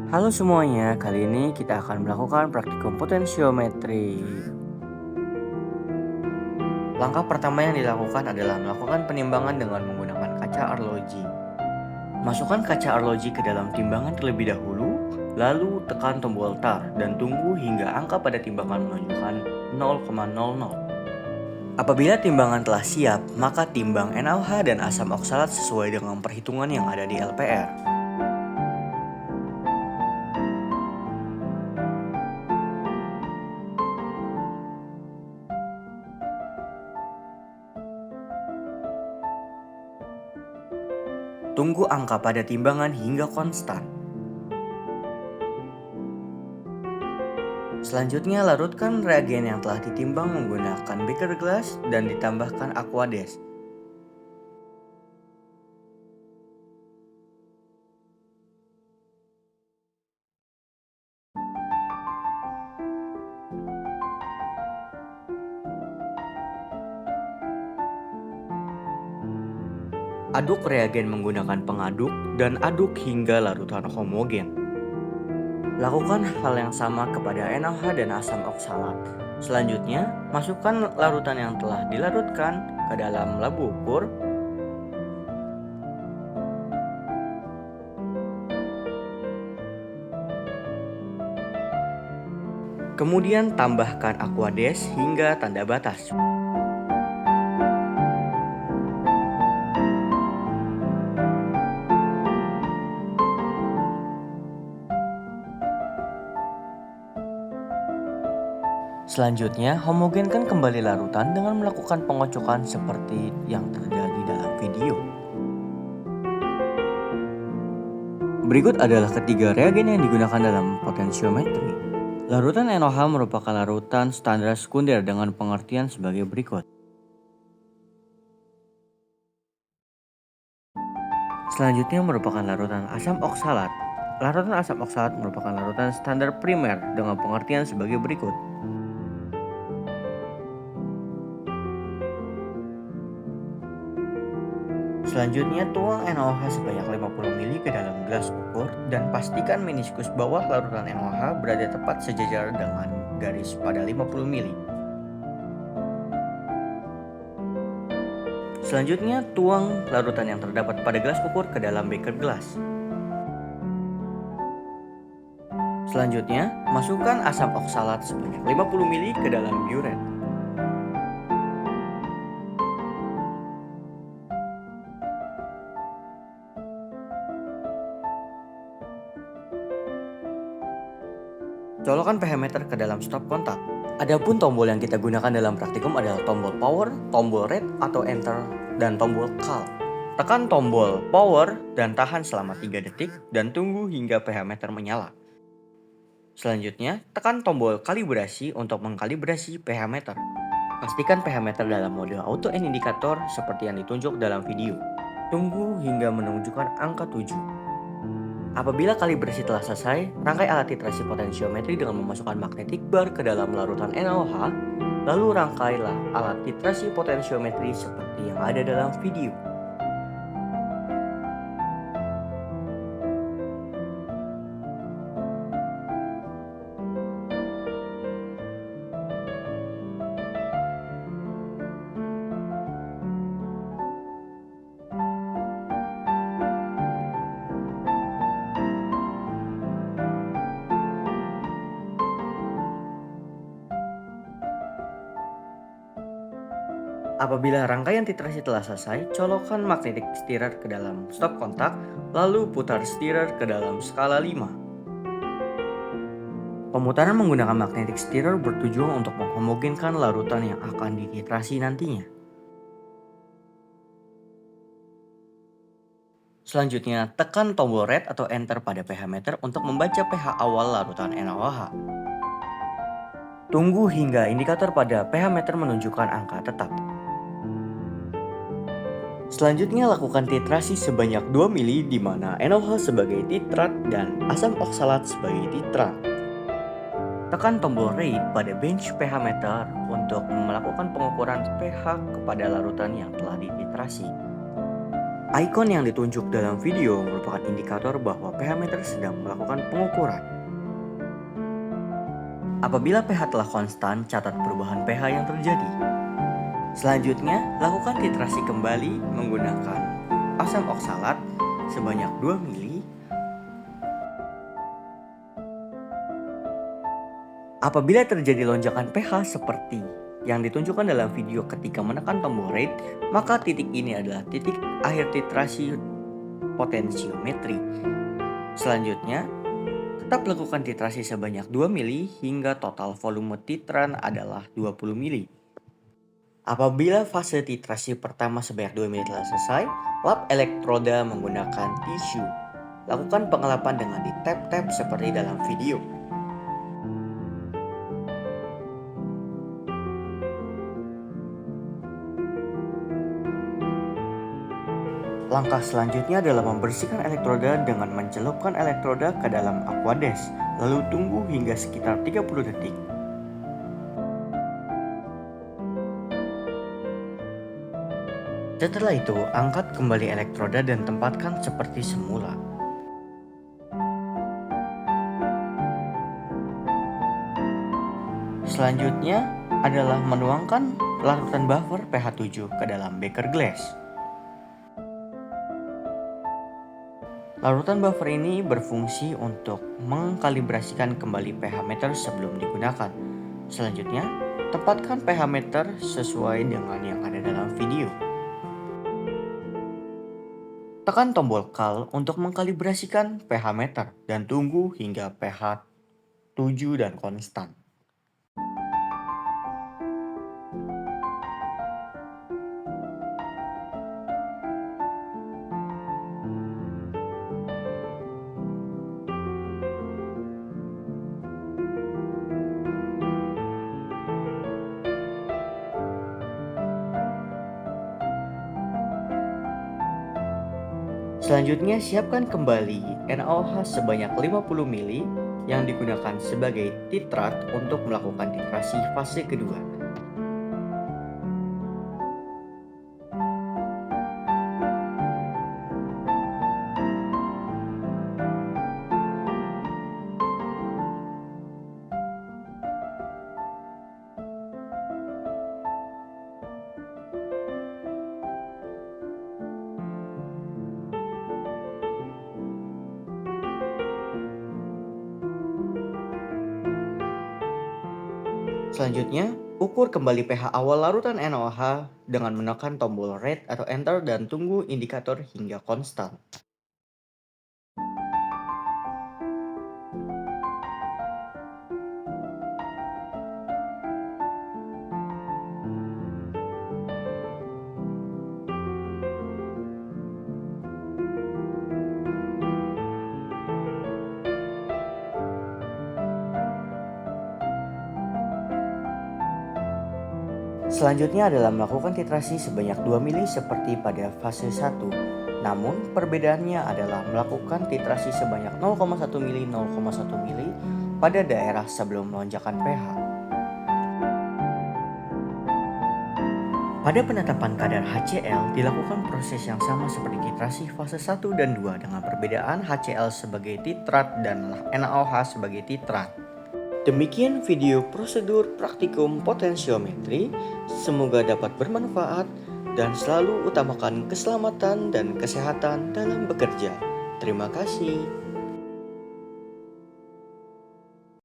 Halo semuanya, kali ini kita akan melakukan praktikum potensiometri. Langkah pertama yang dilakukan adalah melakukan penimbangan dengan menggunakan kaca arloji. Masukkan kaca arloji ke dalam timbangan terlebih dahulu, lalu tekan tombol tar dan tunggu hingga angka pada timbangan menunjukkan 0,00. Apabila timbangan telah siap, maka timbang NaOH dan asam oksalat sesuai dengan perhitungan yang ada di LPR. Tunggu angka pada timbangan hingga konstan. Selanjutnya, larutkan reagen yang telah ditimbang menggunakan beaker glass dan ditambahkan aquades. Aduk reagen menggunakan pengaduk dan aduk hingga larutan homogen. Lakukan hal yang sama kepada NaOH dan asam oksalat. Selanjutnya, masukkan larutan yang telah dilarutkan ke dalam labu ukur. Kemudian tambahkan aquades hingga tanda batas. Selanjutnya, homogenkan kembali larutan dengan melakukan pengocokan seperti yang terjadi dalam video. Berikut adalah ketiga reagen yang digunakan dalam potensiometri. Larutan NaOH merupakan larutan standar sekunder dengan pengertian sebagai berikut. Selanjutnya merupakan larutan asam oksalat. Larutan asam oksalat merupakan larutan standar primer dengan pengertian sebagai berikut. Selanjutnya, tuang NaOH sebanyak 50 ml ke dalam gelas ukur dan pastikan meniskus bawah larutan NaOH berada tepat sejajar dengan garis pada 50 ml. Selanjutnya, tuang larutan yang terdapat pada gelas ukur ke dalam beaker glass. Selanjutnya, masukkan asam oksalat sebanyak 50 ml ke dalam burette. Colokkan pH meter ke dalam stop kontak. Adapun tombol yang kita gunakan dalam praktikum adalah tombol power, tombol red atau enter, dan tombol call. Tekan tombol power dan tahan selama 3 detik dan tunggu hingga pH meter menyala. Selanjutnya, tekan tombol kalibrasi untuk mengkalibrasi pH meter. Pastikan pH meter dalam mode auto and indikator seperti yang ditunjuk dalam video. Tunggu hingga menunjukkan angka 7. Apabila kalibrasi telah selesai, rangkai alat titrasi potensiometri dengan memasukkan magnetic bar ke dalam larutan NaOH, lalu rangkailah alat titrasi potensiometri seperti yang ada dalam video. Apabila rangkaian titrasi telah selesai, colokkan magnetic stirrer ke dalam stop kontak, lalu putar stirrer ke dalam skala 5. Pemutaran menggunakan magnetic stirrer bertujuan untuk menghomogenkan larutan yang akan dititrasi nantinya. Selanjutnya, tekan tombol red atau enter pada pH meter untuk membaca pH awal larutan NaOH. Tunggu hingga indikator pada pH meter menunjukkan angka tetap. Selanjutnya, lakukan titrasi sebanyak 2 mili di mana NaOH sebagai titrat dan asam oksalat sebagai titrat. Tekan tombol read pada bench pH meter untuk melakukan pengukuran pH kepada larutan yang telah dititrasi. Icon yang ditunjuk dalam video merupakan indikator bahwa pH meter sedang melakukan pengukuran. Apabila pH telah konstan, catat perubahan pH yang terjadi. Selanjutnya, lakukan titrasi kembali menggunakan asam oksalat sebanyak 2 mili. Apabila terjadi lonjakan pH seperti yang ditunjukkan dalam video ketika menekan tombol rate, maka titik ini adalah titik akhir titrasi potensiometri. Selanjutnya, tetap lakukan titrasi sebanyak 2 mili hingga total volume titran adalah 20 mili. Apabila fase titrasi pertama sebanyak 2 mili telah selesai, lap elektroda menggunakan tisu. Lakukan pengelapan dengan ditap-tap seperti dalam video. Langkah selanjutnya adalah membersihkan elektroda dengan mencelupkan elektroda ke dalam Aquades, lalu tunggu hingga sekitar 30 detik. Setelah itu, angkat kembali elektroda dan tempatkan seperti semula. Selanjutnya adalah menuangkan larutan buffer pH 7 ke dalam beker glass. Larutan buffer ini berfungsi untuk mengkalibrasikan kembali pH meter sebelum digunakan. Selanjutnya, tempatkan pH meter sesuai dengan yang ada dalam video. Tekan tombol CAL untuk mengkalibrasikan pH meter dan tunggu hingga pH 7 dan konstan. Selanjutnya, siapkan kembali NaOH sebanyak 50 mili yang digunakan sebagai titrat untuk melakukan titrasi fase kedua. Selanjutnya, ukur kembali pH awal larutan NaOH dengan menekan tombol Red atau Enter dan tunggu indikator hingga konstan. Selanjutnya adalah melakukan titrasi sebanyak 2 mili seperti pada fase 1. Namun, perbedaannya adalah melakukan titrasi sebanyak 0,1 mili pada daerah sebelum lonjakan pH. Pada penetapan kadar HCl dilakukan proses yang sama seperti titrasi fase 1 dan 2 dengan perbedaan HCl sebagai titrat dan NaOH sebagai titrat. Demikian video prosedur praktikum potensiometri, semoga dapat bermanfaat dan selalu utamakan keselamatan dan kesehatan dalam bekerja. Terima kasih.